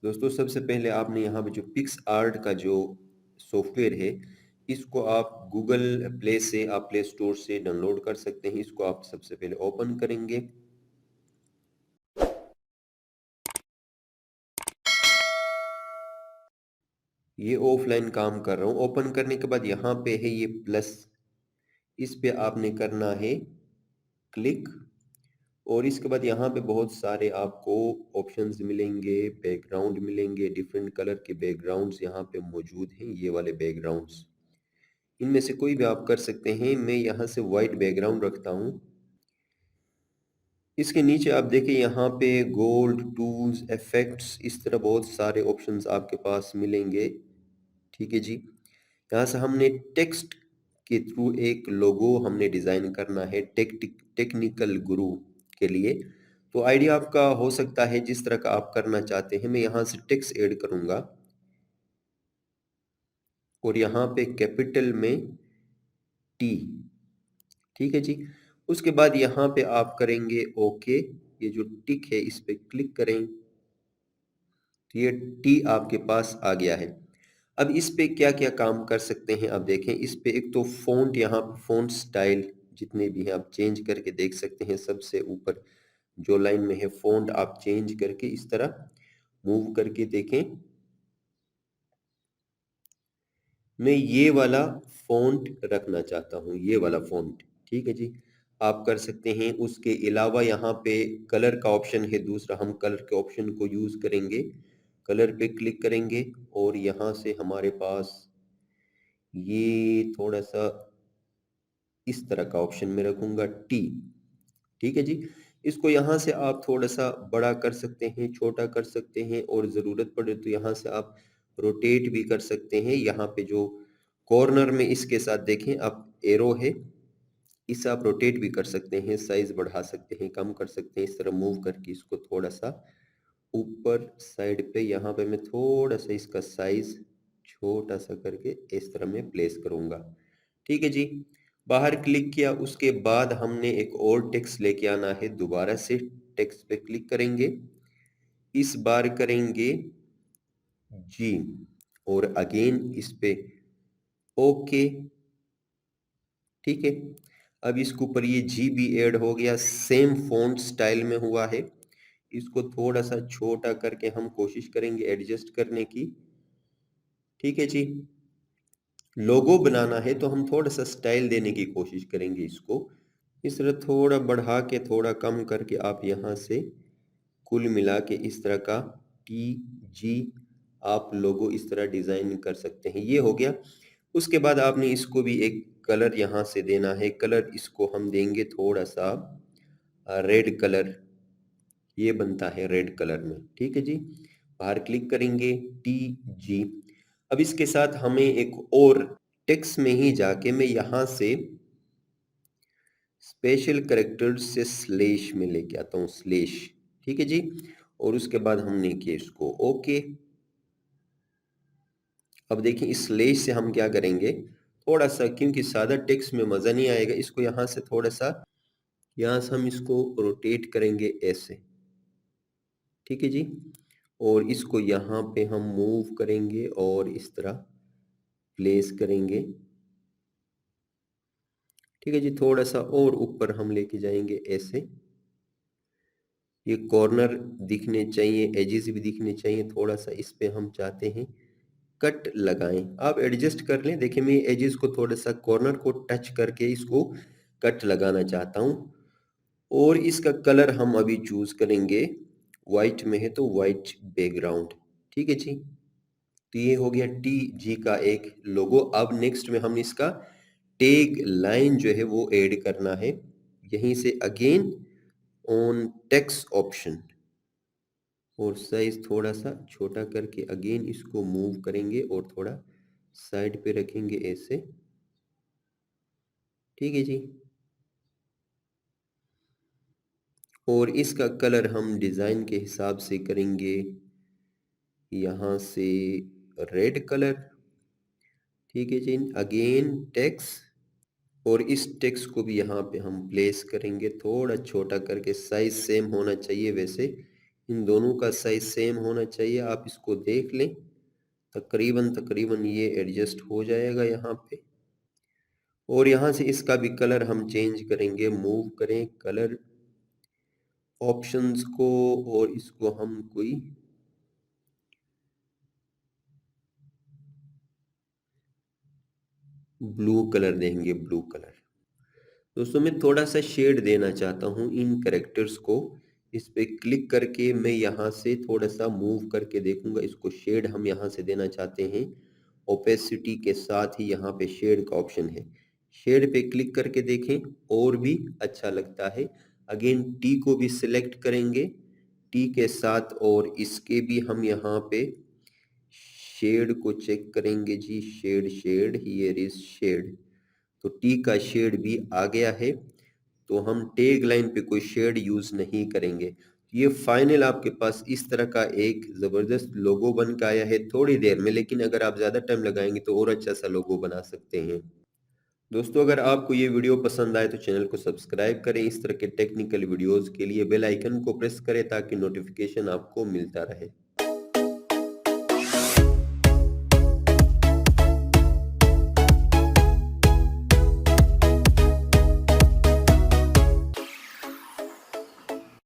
दोस्तों सबसे पहले आपने यहाँ पे जो पिक्स आर्ट का जो सॉफ्टवेयर है, इसको आप गूगल प्ले से, आप प्ले स्टोर से डाउनलोड कर सकते हैं। इसको आप सबसे पहले ओपन करेंगे। ये ऑफलाइन काम कर रहा हूँ। ओपन करने के बाद यहाँ पे है ये प्लस, इस पे आपने करना है क्लिक। और इसके बाद यहाँ पे बहुत सारे आपको ऑप्शंस मिलेंगे, बैकग्राउंड मिलेंगे, डिफरेंट कलर के बैकग्राउंड्स यहाँ पे मौजूद हैं। ये वाले बैकग्राउंड्स, इनमें से कोई भी आप कर सकते हैं। मैं यहाँ से वाइट बैकग्राउंड रखता हूँ। इसके नीचे आप देखिए यहाँ पे गोल्ड टूल्स, इफेक्ट्स, इस तरह बहुत सारे ऑप्शंस आपके पास मिलेंगे। ठीक है जी। यहाँ से हमने टेक्स्ट के थ्रू एक लोगो हमने डिज़ाइन करना है टेक्निकल गुरु के लिए। तो आइडिया आपका हो सकता है जिस तरह का आप करना चाहते हैं। मैं यहाँ से टेक्स्ट ऐड करूँगा और यहाँ पे कैपिटल में टी। ठीक है जी। उसके बाद यहाँ पे आप करेंगे ओके। ये जो टिक है इस पे क्लिक करें तो ये टी आपके पास आ गया है। अब इस पे क्या क्या काम कर सकते हैं आप देखें। इस पे एक तो फ़ॉन्ट, यहाँ पे फ़ॉन्ट स्टाइल जितने भी हैं आप चेंज करके देख सकते हैं। सबसे ऊपर जो लाइन में है फ़ॉन्ट आप चेंज करके इस तरह मूव करके देखें। मैं ये वाला फ़ॉन्ट रखना चाहता हूँ, ये वाला फ़ॉन्ट। ठीक है जी। आप कर सकते हैं। उसके अलावा यहाँ पे कलर का ऑप्शन है दूसरा, हम कलर के ऑप्शन को यूज़ करेंगे। कलर पे क्लिक करेंगे और यहाँ से हमारे पास ये थोड़ा-सा इस तरह का ऑप्शन मैं रखूँगा टी। ठीक है जी। इसको यहाँ से आप थोड़ा-सा बड़ा कर सकते हैं, छोटा कर सकते हैं और ज़रूरत पड़े तो यहाँ से आप रोटेट भी कर सकते हैं। यहाँ पे जो कॉर्नर में इसके साथ देखें आप एरो है, इसे आप रोटेट भी कर सकते हैं, साइज़ बढ़ा सकते हैं, कम कर सकते हैं। इस तरह मूव करके इसको थोड़ा-सा ऊपर साइड पे यहाँ पे मैं थोड़ा-सा इसका साइज़ छोटा-सा करके इस तरह मैं प्लेस करूँगा। ठीक है जी। बाहर क्लिक किया, उसके बाद हमने एक और टेक्स्ट लेके आना है। दोबारा से टेक्स्ट पे क्लिक करेंगे, इस बार करेंगे जी और अगेन इस पे ओके। ठीक है। अब इसके ऊपर ये जी भी ऐड हो गया, सेम फ़ॉन्ट स्टाइल में हुआ है। इसको थोड़ा-सा छोटा करके हम कोशिश करेंगे एडजस्ट करने की। ठीक है जी। लोगो बनाना है तो हम थोड़ा-सा स्टाइल देने की कोशिश करेंगे इसको। इस तरह थोड़ा बढ़ा के थोड़ा कम करके आप यहाँ से कुल मिला के इस तरह का टी जी आप लोगो इस तरह डिज़ाइन कर सकते हैं। ये हो गया। उसके बाद आपने इसको भी एक कलर यहाँ से देना है। कलर इसको हम देंगे थोड़ा-सा रेड कलर। ये बनता है रेड कलर में। ठीक है जी। बाहर क्लिक करेंगे टी जी। अब इसके साथ हमें एक और टेक्स्ट में ही जाके मैं यहाँ से स्पेशल कैरेक्टर्स से स्लैश में लेके आता हूँ, स्लैश। ठीक है जी। और उसके बाद हमने किया इसको ओके। अब देखिए इस स्लैश से हम क्या करेंगे, थोड़ा सा, क्योंकि सादा टेक्स्ट में मज़ा नहीं आएगा, इसको यहाँ से थोड़ा सा, यहाँ से हम इसको रोटेट करेंगे ऐसे। ठीक है जी। और इसको यहाँ पे हम मूव करेंगे और इस तरह प्लेस करेंगे। ठीक है जी। थोड़ा सा और ऊपर हम लेके जाएंगे ऐसे। ये कॉर्नर दिखने चाहिए, एजेस भी दिखने चाहिए। थोड़ा सा इस पे हम चाहते हैं कट लगाएं। आप एडजस्ट कर लें। देखिए मैं एजेस को थोड़ा सा कॉर्नर को टच करके इसको कट लगाना चाहता हूँ। और इसका कलर हम अभी चूज करेंगे, वाइट में है तो वाइट बैकग्राउंड। ठीक है जी। तो ये हो गया टी जी का एक लोगो। अब नेक्स्ट में हम इसका टैग लाइन जो है वो ऐड करना है। यहीं से अगेन ऑन टेक्स्ट ऑप्शन और साइज थोड़ा सा छोटा करके अगेन इसको मूव करेंगे और थोड़ा साइड पे रखेंगे ऐसे। ठीक है जी। और इसका कलर हम डिज़ाइन के हिसाब से करेंगे, यहाँ से रेड कलर। ठीक है जी। अगेन टेक्स्ट और इस टेक्स्ट को भी यहाँ पे हम प्लेस करेंगे थोड़ा छोटा करके, साइज सेम होना चाहिए वैसे। इन दोनों का साइज सेम होना चाहिए, आप इसको देख लें। तकरीबन तकरीबन ये एडजस्ट हो जाएगा यहाँ पे। और यहाँ से इसका भी कलर हम चेंज करेंगे, मूव करें कलर ऑप्शंस को और इसको हम कोई ब्लू कलर देंगे, ब्लू कलर। दोस्तों मैं थोड़ा सा शेड देना चाहता हूँ इन करेक्टर्स को। इस पे क्लिक करके मैं यहाँ से थोड़ा सा मूव करके देखूंगा, इसको शेड हम यहाँ से देना चाहते हैं। ओपेसिटी के साथ ही यहाँ पे शेड का ऑप्शन है, शेड पे क्लिक करके देखें और भी अच्छा लगता है। अगेन टी को भी सिलेक्ट करेंगे, टी के साथ, और इसके भी हम यहाँ पे शेड को चेक करेंगे जी। Shade shade here is shade, तो टी का शेड भी आ गया है। तो हम टैग लाइन पे कोई शेड यूज नहीं करेंगे। ये फाइनल आपके पास इस तरह का एक जबरदस्त लोगो बन के आया है थोड़ी देर में, लेकिन अगर आप ज्यादा टाइम लगाएंगे तो और अच्छा सा लोगो बना सकते हैं। दोस्तों अगर आपको ये वीडियो पसंद आए तो चैनल को सब्सक्राइब करें, इस तरह के टेक्निकल वीडियोस के लिए बेल आइकन को प्रेस करें ताकि नोटिफिकेशन आपको मिलता रहे।